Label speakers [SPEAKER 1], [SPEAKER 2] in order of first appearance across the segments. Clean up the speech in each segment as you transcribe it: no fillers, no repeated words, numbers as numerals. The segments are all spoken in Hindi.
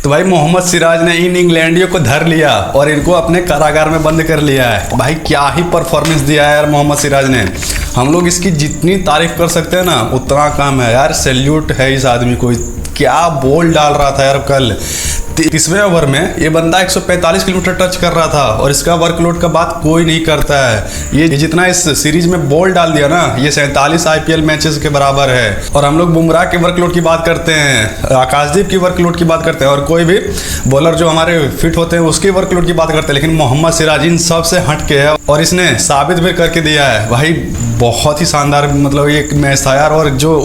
[SPEAKER 1] तो भाई मोहम्मद सिराज ने इन इंग्लैंडियों को धर लिया और इनको अपने कारागार में बंद कर लिया है। भाई क्या ही परफॉर्मेंस दिया है यार मोहम्मद सिराज ने। हम लोग इसकी जितनी तारीफ कर सकते हैं ना उतना कम है यार। सैल्यूट है इस आदमी को, क्या बॉल डाल रहा था यार कल। 30वें ओवर में ये बंदा 145 किलोमीटर टच कर रहा था और इसका वर्कलोड का बात कोई नहीं करता है। ये जितना इस सीरीज में बॉल डाल दिया ना, ये 47 आईपीएल मैचेस के बराबर है। और हम लोग बुमराह के वर्कलोड की बात करते हैं, आकाशदीप की वर्कलोड की बात करते हैं और कोई भी बॉलर जो हमारे फिट होते हैं उसकी वर्कलोड की बात करते हैं, लेकिन मोहम्मद सिराज इन सब से हट के है और इसने साबित भी करके दिया है। भाई बहुत ही शानदार मतलब ये मैच था यार। और जो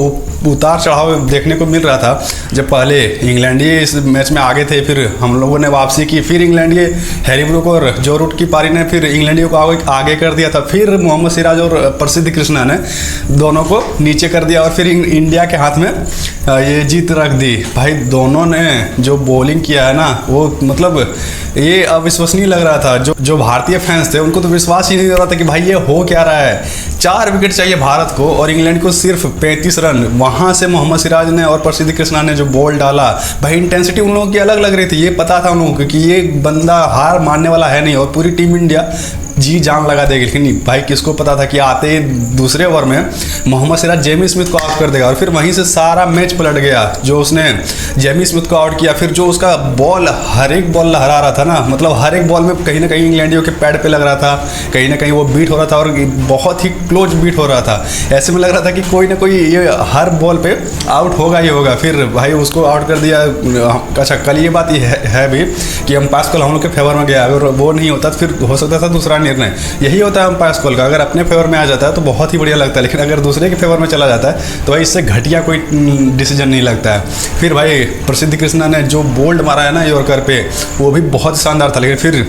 [SPEAKER 1] उतार चढ़ाव देखने को मिल रहा था, जब पहले इंग्लैंडी इस मैच में आगे थे, फिर हम लोगों ने वापसी की, फिर इंग्लैंडी हैरी ब्रूक और जो रूट की पारी ने फिर इंग्लैंडियों को आगे कर दिया था, फिर मोहम्मद सिराज और प्रसिद्ध कृष्णा ने दोनों को नीचे कर दिया और फिर इंडिया के हाथ में ये जीत रख दी। भाई दोनों ने जो बॉलिंग किया है ना वो मतलब ये अविश्वसनीय लग रहा था। जो भारतीय फैंस थे उनको तो विश्वास ही नहीं हो रहा था कि भाई ये हो क्या रहा है। 4 विकेट चाहिए भारत को और इंग्लैंड को सिर्फ 35 रन। वहां से मोहम्मद सिराज ने और प्रसिद्ध कृष्णा ने जो बॉल डाला, भाई इंटेंसिटी उन लोगों की अलग लग रही थी। ये पता था उन लोगों को कि ये बंदा हार मानने वाला है नहीं और पूरी टीम इंडिया जी जान लगा देगी। लेकिन भाई किसको पता था कि आते ही दूसरे ओवर में मोहम्मद सिराज जेमी स्मिथ को आउट कर देगा और फिर वहीं से सारा मैच पलट गया। जो उसने जेमी स्मिथ को आउट किया, फिर जो उसका बॉल हर एक बॉल लहरा रहा था ना, मतलब हर एक बॉल में कहीं ना कहीं इंग्लैंडियों के पैड पे लग रहा था, कहीं ना कहीं वो बीट हो रहा था और बहुत ही क्लोज बीट हो रहा था। ऐसे में लग रहा था कि कोई ना कोई ये हर बॉल पे आउट होगा ही होगा। फिर भाई उसको आउट कर दिया। अच्छा कल ये बात है भी कि अंपायर कॉल हम लोग के फेवर में गया, अगर वो नहीं होता तो फिर हो सकता था दूसरा निर्णय। यही होता है अंपायर कॉल का, अगर अपने फेवर में आ जाता है तो बहुत ही बढ़िया लगता है, लेकिन अगर दूसरे के फेवर में चला जाता है तो भाई इससे घटिया कोई डिसीजन नहीं लगता है। फिर भाई प्रसिद्ध कृष्णा ने जो बोल्ड मारा है ना यॉर्कर पे, वो भी बहुत शानदार था। लेकिन फिर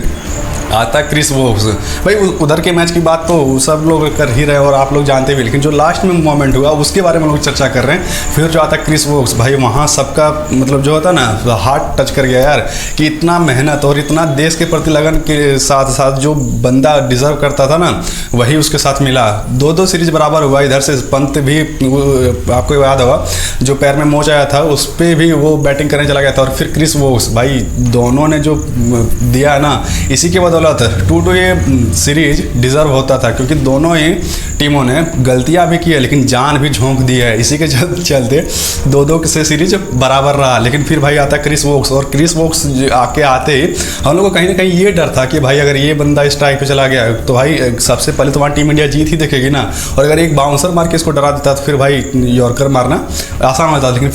[SPEAKER 1] आता क्रिस वोक्स। भाई उधर के मैच की बात तो सब लोग कर ही रहे और आप लोग जानते भी, लेकिन जो लास्ट में मोमेंट हुआ उसके बारे में लोग चर्चा कर रहे हैं। फिर जो आता क्रिस वोक्स, भाई वहाँ सबका मतलब जो होता ना हार्ट टच कर गया यार कि इतना मेहनत और इतना देश के प्रति लगन के साथ साथ जो बंदा डिजर्व करता था ना वही उसके साथ मिला। 2-2 सीरीज बराबर हुआ। इधर से पंत भी आपको याद होगा जो पैर में मोच आया था उस पर भी वो बैटिंग करने चला गया था। और फिर क्रिस वोक्स, भाई दोनों ने जो दिया ना इसी के बदौलत 2-2 ये सीरीज डिजर्व होता था, क्योंकि दोनों ही टीमों ने गलतियां भी की है लेकिन जान भी झोंक दी है। इसी के चलते 2-2 से सीरीज बराबर रहा। लेकिन फिर भाई आता क्रिस वोक्स और क्रिस वोक्स आते ही हम लोग को कहीं ना कहीं ये डर था कि भाई अगर ये बंदा स्ट्राइक पे चला गया तो भाई सबसे पहले तो वहाँ टीम इंडिया जीत ही देखेगी ना, और अगर एक बाउंसर मार के इसको डरा देता तो फिर भाई यॉर्कर मारना आसान होता। लेकिन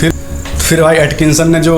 [SPEAKER 1] फिर भाई एटकिंसन ने जो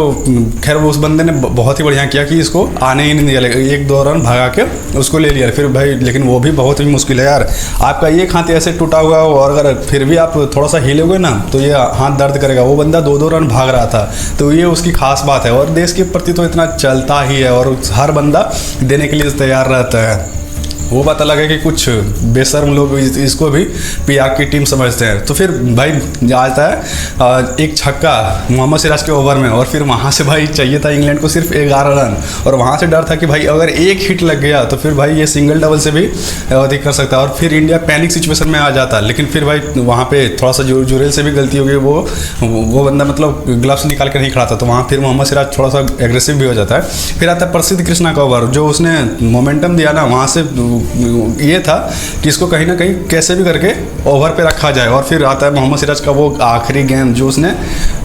[SPEAKER 1] खैर उस बंदे ने बहुत ही बढ़िया किया कि इसको आने ही नहीं दिया, 1-2 रन भगा के उसको ले लिया फिर भाई। लेकिन वो भी बहुत ही मुश्किल है यार। आपका ये हाथ ऐसे टूटा हुआ हो और अगर फिर भी आप थोड़ा सा हिलोगे ना तो ये हाथ दर्द करेगा। वो बंदा 2-2 रन भाग रहा था, तो ये उसकी खास बात है। और देश के प्रति तो इतना चलता ही है और हर बंदा देने के लिए तैयार रहता है। वो बात अलग है कि कुछ बेशर्म लोग इसको भी पीआर की टीम समझते हैं। तो फिर भाई आता है एक छक्का मोहम्मद सिराज के ओवर में और फिर वहाँ से भाई चाहिए था इंग्लैंड को सिर्फ 11 रन और वहाँ से डर था कि भाई अगर एक हिट लग गया तो फिर भाई ये सिंगल डबल से भी अधिक कर सकता है और फिर इंडिया पैनिक सिचुएशन में आ जाता। लेकिन फिर भाई वहाँ पे थोड़ा सा जुरेल से भी गलती हो गई। वो बंदा मतलब ग्लव्स निकाल कर नहीं खड़ा था, तो वहाँ फिर मोहम्मद सिराज थोड़ा सा एग्रेसिव भी हो जाता है। फिर आता है प्रसिद्ध कृष्णा का ओवर, जो उसने मोमेंटम दिया ना वहाँ से ये था कि इसको कहीं ना कहीं कैसे भी करके ओवर पे रखा जाए। और फिर आता है मोहम्मद सिराज का वो आखिरी गेंद जो उसने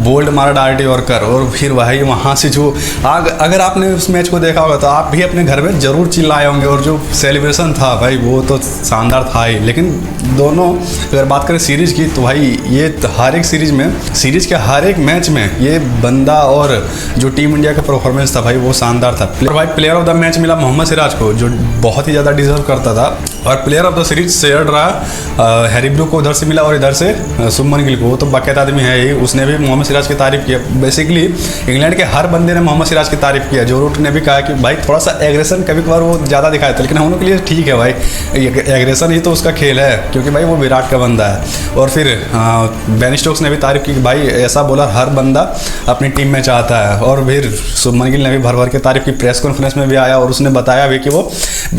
[SPEAKER 1] बोल्ड मारा डायरेक्ट यॉर्कर। और फिर भाई वहाँ से जो अगर आपने उस मैच को देखा होगा तो आप भी अपने घर में जरूर चिल्लाए होंगे और जो सेलिब्रेशन था भाई वो तो शानदार था ही। लेकिन दोनों अगर बात करें सीरीज की तो भाई ये हर एक सीरीज के हर एक मैच में ये बंदा और जो टीम इंडिया का परफॉर्मेंस था भाई वो शानदार था। और भाई प्लेयर ऑफ द मैच मिला मोहम्मद सिराज को, जो बहुत ही ज़्यादा डिजर्व करता था। और player of the series shared रहा हैरी ब्रूक को उधर से मिला और इधर से शुभमन गिल को। तो बाकायदा आदमी है ही, उसने भी मोहम्मद सिराज की तारीफ किया। बेसिकली इंग्लैंड के हर बंदे ने मोहम्मद सिराज की तारीफ किया। जो रूट ने भी कहा कि भाई थोड़ा सा एग्रेशन कभी कभार वो ज़्यादा दिखाया था, लेकिन हम लोग के लिए ठीक है भाई, एग्रेशन ही तो उसका खेल है क्योंकि भाई वो विराट का बंदा है। और फिर बेन स्टोक्स ने भी तारीफ की कि भाई ऐसा बॉलर हर बंदा अपनी टीम में चाहता है। और फिर शुभमन गिल ने भी भर भर के तारीफ की, प्रेस कॉन्फ्रेंस में भी आया और उसने बताया भी कि वो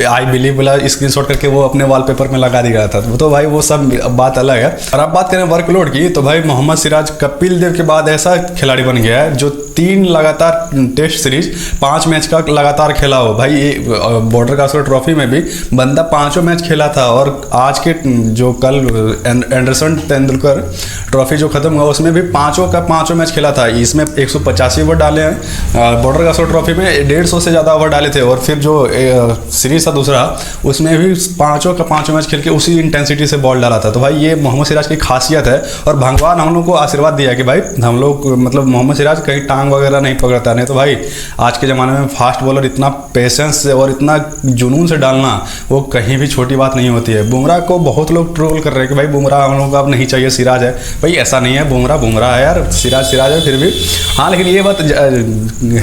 [SPEAKER 1] आई बिलीव अकेला स्क्रीनशॉट करके वो अपने वॉलपेपर में लगा दिया था। तो भाई वो सब बात अलग है। और अब बात करें वर्कलोड की, तो भाई मोहम्मद सिराज कपिल देव के बाद ऐसा खिलाड़ी बन गया है जो 3 लगातार टेस्ट सीरीज 5 मैच का लगातार खेला हो। भाई ये बॉर्डर गावस्कर ट्रॉफी में भी बंदा 5 मैच खेला था, और आज के जो कल एंडरसन तेंदुलकर ट्रॉफी जो खत्म हुआ उसमें भी 5 मैच खेला था। इसमें 185 ओवर डाले हैं। बॉर्डर गावस्कर ट्रॉफी में 150 से ज़्यादा ओवर डाले थे, और फिर जो सीरीज था दूसरा उसमें भी 5 मैच खेल के उसी इंटेंसिटी से बॉल डाला था। तो भाई ये मोहम्मद सिराज की खासियत है, और भगवान हम लोग को आशीर्वाद दिया कि भाई हम लोग मतलब मोहम्मद सिराज कहीं टांग वगैरह नहीं पकड़ता। नहीं तो भाई आज के ज़माने में फास्ट बॉलर इतना पेशेंस से और इतना जुनून से डालना वो कहीं भी छोटी बात नहीं होती है। बुमराह को बहुत लोग ट्रोल कर रहे हैं कि भाई बुमराह हम लोग को अब नहीं चाहिए, सिराज है। भाई ऐसा नहीं है, बुमराह है यार, सिराज है फिर भी। हाँ, लेकिन ये बात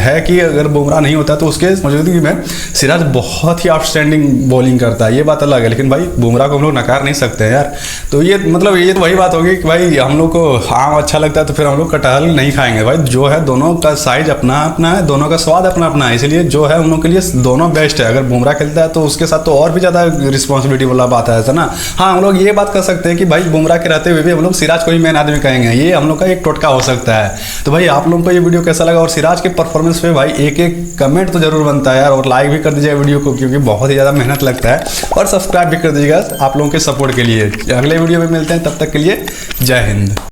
[SPEAKER 1] है कि अगर बुमराह नहीं होता तो उसके मौजूदगी में सिराज बहुत ही आउटस्टैंडिंग बॉलिंग करता है, ये बात अलग है। लेकिन भाई बुमराह को हम लोग नकार नहीं सकते हैं यार। तो ये मतलब ये तो वही बात होगी कि भाई हम लोग को आम अच्छा लगता है तो फिर हम लोग कटहल नहीं खाएंगे। भाई जो है दोनों का साइज अपना अपना है, दोनों का स्वाद अपना अपना है, इसलिए जो है हम लोग के लिए दोनों बेस्ट है। अगर बुमराह खेलता है तो उसके साथ तो और भी ज़्यादा रिस्पॉन्सिबिलिटी वाला बात है ना। हाँ, हम लोग ये बात कर सकते हैं कि भाई बुमराह के रहते हुए भी हम लोग सिराज को ही मेन आदमी कहेंगे, ये हम लोग का एक टोटका हो सकता है। तो भाई आप लोगों को ये वीडियो कैसा लगा, और सिराज के परफॉर्मेंस पे भाई एक कमेंट तो जरूर बनता है यार, और लाइक भी कर दीजिएगा वीडियो को, क्योंकि बहुत ही ज़्यादा मेहनत लगता है, और सब्सक्राइब भी कर दीजिएगा आप लोगों के सपोर्ट के लिए। अगले वीडियो में मिलते हैं, तब तक के लिए जय हिंद।